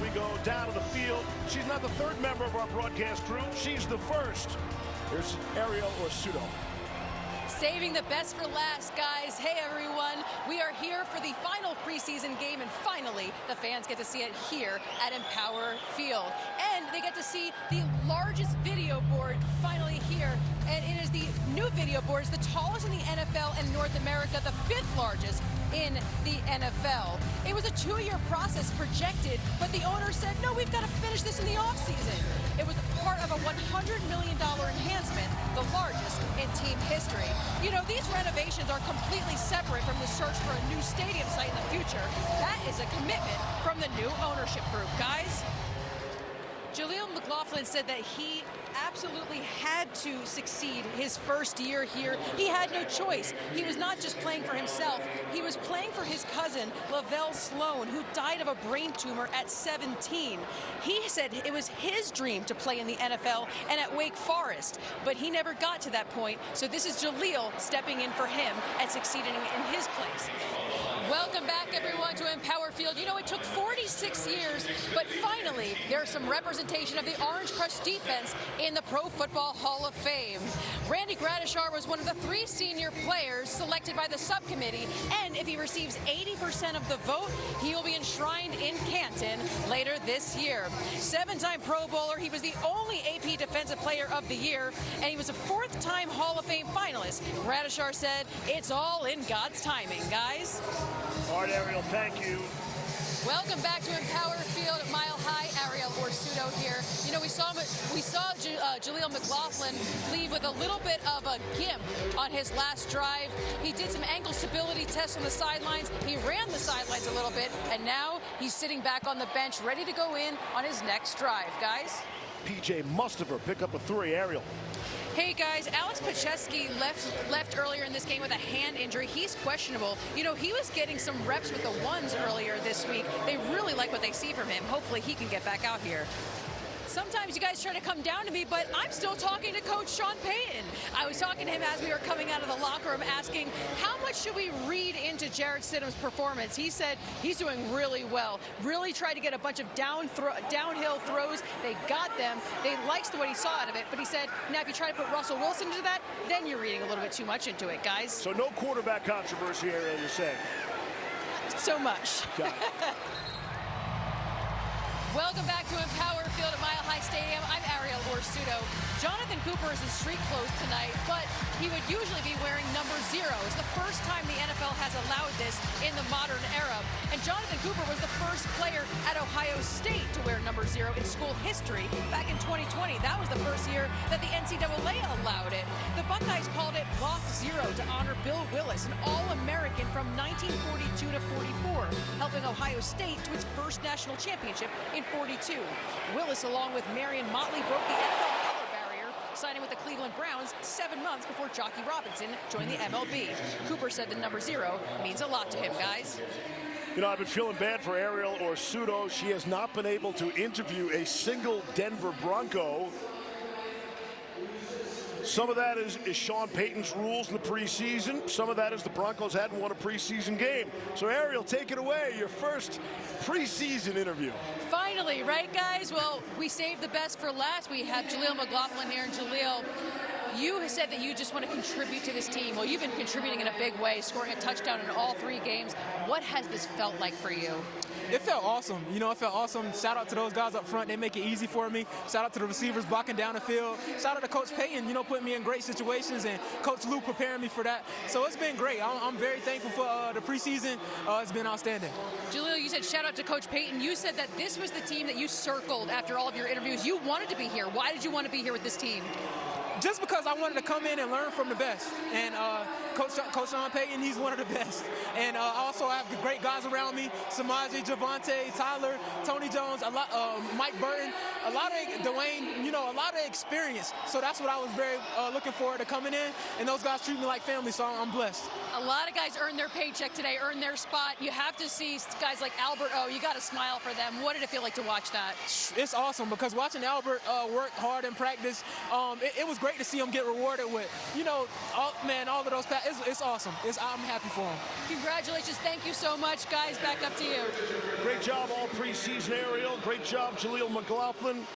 we go down to the field. She's not the third member of our broadcast crew. She's the first. Here's Arielle Orsuto. Saving the best for last, guys. Hey, everyone. We are here for the final preseason game, and finally, the fans get to see it here at Empower Field. And they get to see the largest video board finally here. And it is the new video board. It's the tallest in the NFL and North America, the 5th largest in the NFL. It was a 2-year process projected, but the owner said, no, we've got to finish this in the offseason. It was part of a $100 million enhancement, the largest in team history. You know, these renovations are completely separate from the search for a new stadium site in the future. That is a commitment from the new ownership group, guys. Jaleel McLaughlin said that he absolutely had to succeed his first year here. He had no choice. He was not just playing for himself. He was playing for his cousin, Lavelle Sloan, who died of a brain tumor at 17. He said it was his dream to play in the NFL and at Wake Forest, but he never got to that point. So this is Jaleel stepping in for him and succeeding in his place. Welcome back, everyone, to Empower Field. You know, it took 46 years, but finally, there's some representation of the Orange Crush defense in the Pro Football Hall of Fame. Randy Gradishar was one of the 3 senior players selected by the subcommittee, and if he receives 80% of the vote, he will be enshrined in Canton later this year. 7-time Pro Bowler, he was the only AP Defensive Player of the Year, and he was a 4th-time Hall of Fame finalist. Gradishar said, it's all in God's timing, guys. All right, Arielle, thank you. Welcome back to Empower Field at Mile High. Arielle Orsuto here. You know, we saw Jaleel McLaughlin leave with a little bit of a gimp on his last drive. He did some ankle stability tests on the sidelines. He ran the sidelines a little bit, and now he's sitting back on the bench, ready to go in on his next drive, guys. PJ Mustafer pick up a 3, Arielle. Hey guys, Alex Pacheski left earlier in this game with a hand injury. He's questionable. You know, he was getting some reps with the ones earlier this week. They really like what they see from him. Hopefully he can get back out here. Sometimes you guys try to come down to me, but I'm still talking to Coach Sean Payton. I was talking to him as we were coming out of the locker room, asking how much should we read into Jarrett Stidham's performance. He said he's doing really well. Really tried to get a bunch of downhill throws. They got them. They liked what he saw out of it, but he said, now if you try to put Russell Wilson into that, then you're reading a little bit too much into it, guys. So no quarterback controversy here, you're saying? So much. Got it. Welcome back to Empower Field at Mile High Stadium. I'm Arielle Orsuto. Jonathan Cooper is in street clothes tonight, but he would usually be wearing number 0. It's the first time the NFL has allowed this in the modern era. And Jonathan Cooper was the first player at Ohio State to wear number 0 in school history back in 2020. That was the first year that the NCAA allowed it. The Buckeyes called it Block 0 to honor Bill Willis, an All-American from 1942 to 44, helping Ohio State to its first national championship in 42. Willis, along with Marion Motley, broke the NFL color barrier, signing with the Cleveland Browns 7 months before Jockey Robinson joined the MLB. Cooper said the number 0 means a lot to him, guys. You know, I've been feeling bad for Arielle Orsuto. She has not been able to interview a single Denver Bronco. Some of that is Sean Payton's rules in the preseason. Some of that is the Broncos hadn't won a preseason game. So, Arielle, take it away, your first preseason interview. Finally, right, guys? Well, we saved the best for last. We have Jaleel McLaughlin here. And Jaleel, you said that you just want to contribute to this team. Well, you've been contributing in a big way, scoring a touchdown in all 3 games. What has this felt like for you? It felt awesome. You know, it felt awesome. Shout out to those guys up front. They make it easy for me. Shout out to the receivers blocking down the field. Shout out to Coach Payton, you know, putting me in great situations, and Coach Lou preparing me for that. So it's been great. I'm very thankful for the preseason. It's been outstanding. Jaleel, you said shout out to Coach Payton. You said that this was the team that you circled after all of your interviews. You wanted to be here. Why did you want to be here with this team? Just because I wanted to come in and learn from the best. And Coach Sean Payton, he's one of the best. And also I have the great guys around me, Samaje, Javante, Tyler, Tony Jones, Mike Burton, a lot of Dwayne, you know, a lot of experience. So that's what I was very looking forward to coming in. And those guys treat me like family, so I'm blessed. A lot of guys earned their paycheck today, earned their spot. You have to see guys like Albert O. You got to smile for them. What did it feel like to watch that? It's awesome because watching Albert work hard in practice, it was great to see him get rewarded with, you know, all of those passes. It's awesome. I'm happy for him. Congratulations. Thank you so much, guys. Back up to you. Great job all preseason, Arielle. Great job, Jaleel McLaughlin.